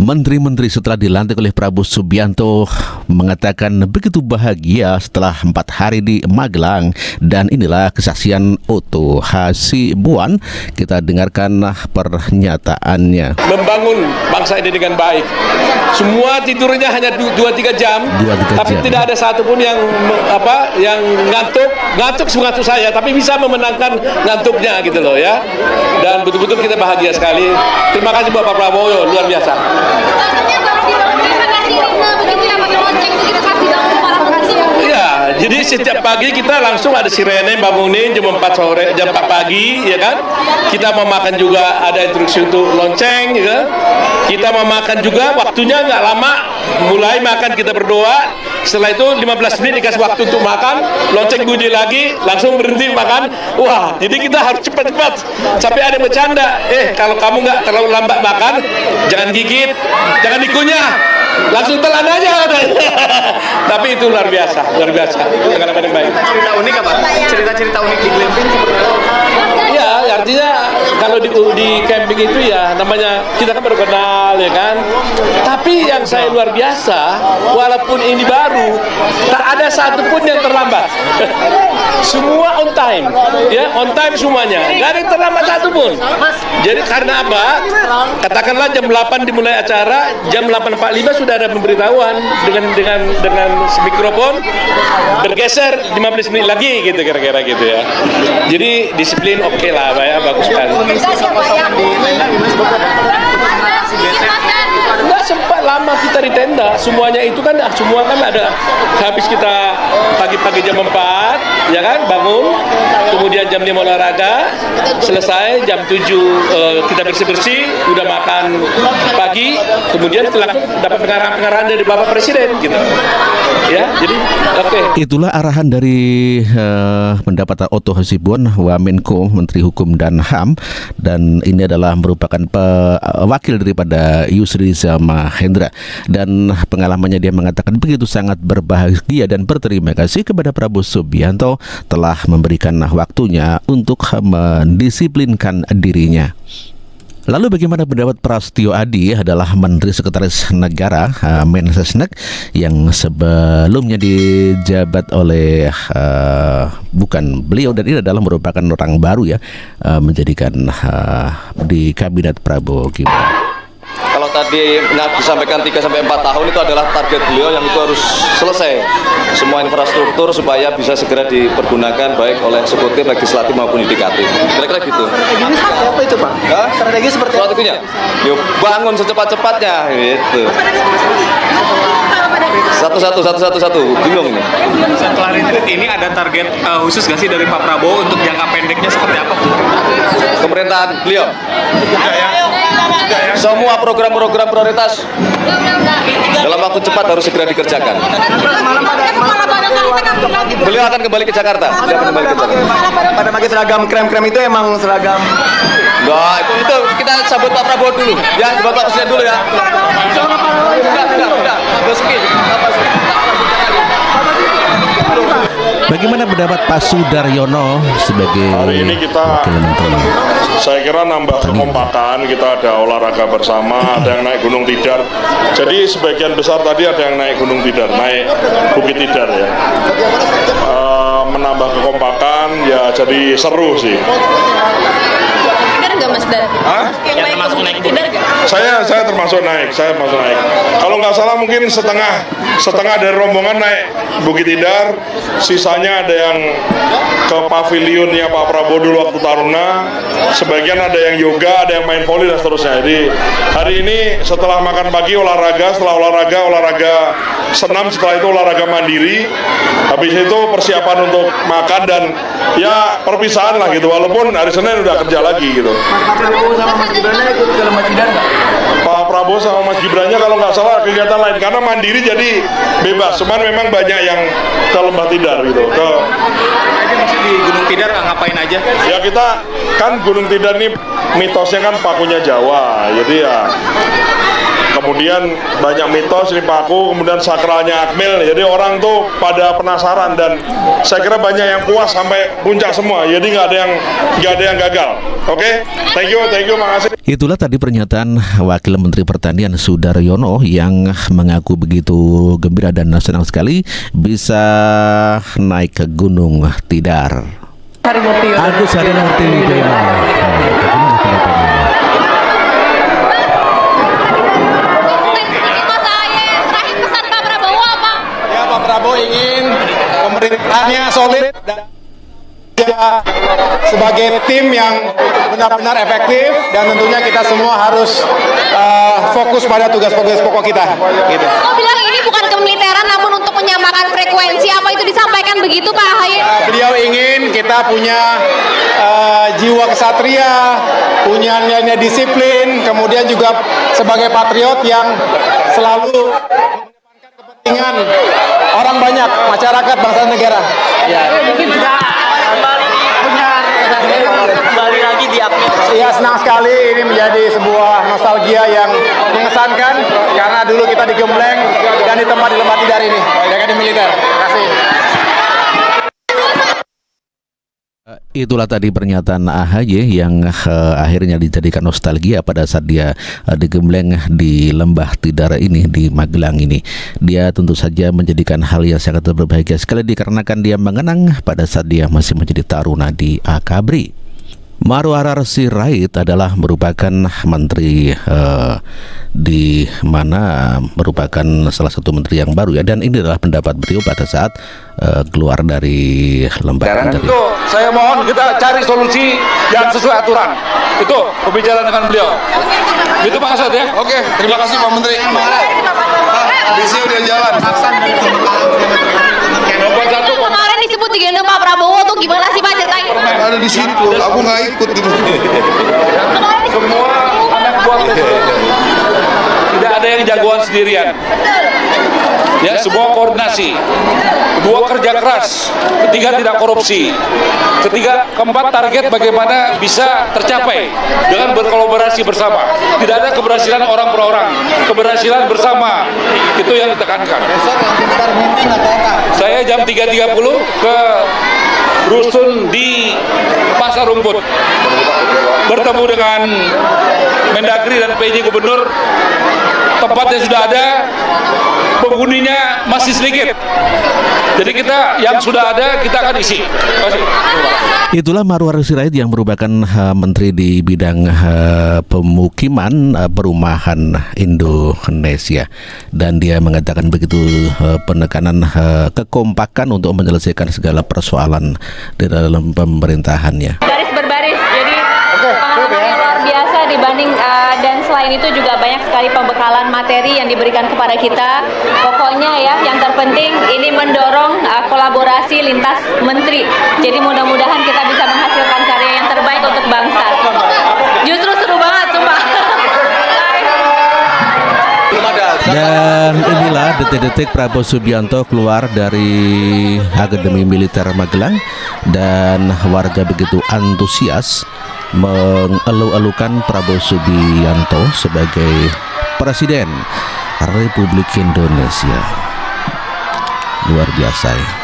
Menteri-menteri setelah dilantik oleh Prabowo Subianto mengatakan begitu bahagia setelah 4 hari di Magelang. Dan inilah kesaksian Otto Hasibuan. Kita dengarkan pernyataannya. Membangun bangsa ini dengan baik. Semua tidurnya hanya 2-3 jam, tapi tidak ada satupun yang ngantuk saya, tapi bisa memenangkan ngantuknya gitu loh ya. Dan betul-betul kita bahagia sekali. Terima kasih buat Pak Prabowo, luar biasa. Iya, jadi setiap pagi kita langsung ada sirene bangunin jam 4 sore, jam 4 pagi, ya kan? Kita mau makan juga ada instruksi untuk lonceng, ya kan? Kita mau makan juga, waktunya nggak lama, mulai makan kita berdoa, setelah itu 15 menit dikasih waktu untuk makan, lonceng bunyi lagi, langsung berhenti makan. Wah, jadi kita harus cepat-cepat. Sampai ada yang bercanda, kalau kamu nggak terlalu lambat makan, jangan gigit, jangan dikunyah, langsung telan aja. Tapi itu luar biasa, pengalaman yang baik. Cerita unik apa? Cerita-cerita unik di glamping seperti apa? Ya, artinya kalau di camping itu ya namanya kita kan baru kenal ya kan. Tapi yang saya luar biasa, walaupun ini baru, tak ada satupun yang terlambat. Semua on time, ya on time semuanya. Gak ada yang terlambat satupun. Jadi karena apa? Katakanlah jam 8 dimulai acara, jam 8.45 sudah ada pemberitahuan dengan mikrofon bergeser 15 menit lagi gitu kira-kira gitu ya. Jadi disiplin oke lah, Pak ya, bagus sekali. Nggak sempat lama kita di tenda, semuanya itu kan semua kan ada, habis kita pagi-pagi jam 4 ya kan bangun, kemudian jam 5 olahraga, selesai jam 7 kita bersih-bersih, udah makan pagi, kemudian setelah dapat pengarahan dari Bapak Presiden gitu ya. Jadi oke. Itulah arahan dari pendapat Otto Hasibuan, Wamenko Menteri Hukum dan HAM, dan ini adalah merupakan wakil daripada Yusri Mahendra. Dan pengalamannya dia mengatakan begitu sangat berbahagia dan berterima kasih kepada Prabowo Subianto telah memberikan waktunya untuk mendisiplinkan dirinya. Lalu bagaimana pendapat Prasetyo Adi adalah Menteri Sekretaris Negara Mensesnek yang sebelumnya dijabat oleh bukan beliau, dan ini adalah merupakan orang baru ya, menjadikan di kabinet Prabowo Gibran. Kalau tadi disampaikan 3-4 tahun itu adalah target beliau yang itu harus selesai semua infrastruktur supaya bisa segera dipergunakan baik oleh eksekutif, legislatif maupun yudikatif. Kira-kira gitu. Strateginya seperti apa itu, Pak? Strategi seperti apa? Strateginya? Yuk bangun secepat-cepatnya gitu. Satu, bingung ini. Setelah ini ada target khusus nggak sih dari Pak Prabowo untuk jangka pendeknya seperti apa? Pemerintahan beliau. Semua program-program prioritas dalam waktu cepat harus segera dikerjakan. Beliau akan kembali ke Jakarta. Pada pakai seragam krem-krem itu emang seragam. Nah, itu kita sambut Pak Prabowo dulu. Ya, buat Pak Presiden dulu ya. Udah. Bagaimana pendapat Pak Sudaryono sebagai hari ini kita, saya kira nambah kekompakan, kita ada olahraga bersama, ada yang naik Gunung Tidar. Jadi sebagian besar tadi ada yang naik Gunung Tidar, naik Bukit Tidar ya. Menambah kekompakan ya, jadi seru sih. Nggak Mas Dan? Yang termasuk naik Tidar nggak? Saya termasuk naik. Kalau nggak salah mungkin setengah dari rombongan naik Bukit Tidar, sisanya ada yang ke pavilionnya Pak Prabowo dulu waktu Taruna, sebagian ada yang yoga, ada yang main voli dan seterusnya. Jadi hari ini setelah makan pagi olahraga, setelah olahraga senam, setelah itu olahraga mandiri, habis itu persiapan untuk makan dan ya perpisahan lah gitu, walaupun hari Senin udah kerja lagi gitu. Pak Prabowo sama Mas Gibran ikut ke Lembah Tidar nggak? Pak Prabowo sama Mas Gibrannya kalau nggak salah kegiatan lain, karena mandiri jadi bebas, cuman memang banyak yang ke Lembah Tidar gitu. Aja masih di Gunung Tidar ngapain aja? Ya kita kan Gunung Tidar ini mitosnya kan pakunya Jawa, jadi ya Kemudian banyak mitos ini Paku, kemudian sakralnya Akmil. Jadi orang tuh pada penasaran dan saya kira banyak yang puas sampai puncak semua. Jadi nggak ada yang gagal. Oke, thank you, makasih. Itulah tadi pernyataan Wakil Menteri Pertanian Sudaryono yang mengaku begitu gembira dan senang sekali bisa naik ke Gunung Tidar. Agus Harimurti Yudhoyono. Bagaimana pendapatnya? Pak Prabowo ingin pemerintahannya solid dan sebagai tim yang benar-benar efektif, dan tentunya kita semua harus fokus pada tugas-tugas pokok kita. Gitu. Kau bilang ini bukan kemiliteran namun untuk menyamakan frekuensi, apa itu disampaikan begitu Pak Ahaye? Beliau ingin kita punya jiwa kesatria, punya nilai disiplin, kemudian juga sebagai patriot yang selalu kepentingan orang banyak, masyarakat, bangsa dan negara. Ya. Mungkin juga kembali lagi di Akmil. Iya, senang sekali ini menjadi sebuah nostalgia yang mengesankan karena dulu kita digembleng dan ditempat di Lembah Tidar ini, di Akademi Militer. Terima kasih. Itulah tadi pernyataan AHY yang akhirnya dijadikan nostalgia pada saat dia digembleng di Lembah Tidar ini di Magelang ini. Dia tentu saja menjadikan hal yang sangat berbahagia sekali dikarenakan dia mengenang pada saat dia masih menjadi taruna di Akabri. Marwarar Sirait adalah merupakan menteri di mana merupakan salah satu menteri yang baru ya, dan ini adalah pendapat beliau pada saat keluar dari Lembah Tidar. Itu saya mohon kita cari solusi yang sesuai aturan. Itu pembicaraan dengan beliau. Itu Pak Asad ya. Oke, terima kasih Pak Menteri. Visi udah jalan. Kemarin disebut digendong Pak Prabowo tuh gimana sih Pak ceritain? Ada di situ, aku nggak ikut gitu. Semua anak buah tidak ada yang jagoan sendirian. Ya, semua koordinasi. Kedua, kerja keras. Ketiga, tidak korupsi. Ketiga, keempat, target bagaimana bisa tercapai dengan berkolaborasi bersama. Tidak ada keberhasilan orang per orang, keberhasilan bersama. Itu yang ditekankan. Saya jam 3.30 ke rusun di Pasar Rumput, bertemu dengan Mendagri dan PJ Gubernur. Tempatnya sudah ada, penghuninya masih sedikit. Jadi kita yang sudah ada kita akan isi. Itulah Marwarar Sirait yang merupakan menteri di bidang pemukiman perumahan Indonesia, dan dia mengatakan begitu penekanan kekompakan untuk menyelesaikan segala persoalan di dalam pemerintahannya. Baris berbaris, jadi pengalaman yang luar biasa dibanding dan selain itu juga banyak sekali pembekalan materi yang diberikan kepada kita. Pokoknya ya, yang terpenting ini mendorong kolaborasi lintas menteri. Jadi mudah-mudahan kita bisa menghasilkan karya yang terbaik untuk bangsa. Justru seru banget, sumpah. Dan inilah detik-detik Prabowo Subianto keluar dari Akademi Militer Magelang, dan warga begitu antusias mengeluh-elukan Prabowo Subianto sebagai Presiden Republik Indonesia. Luar biasa ya.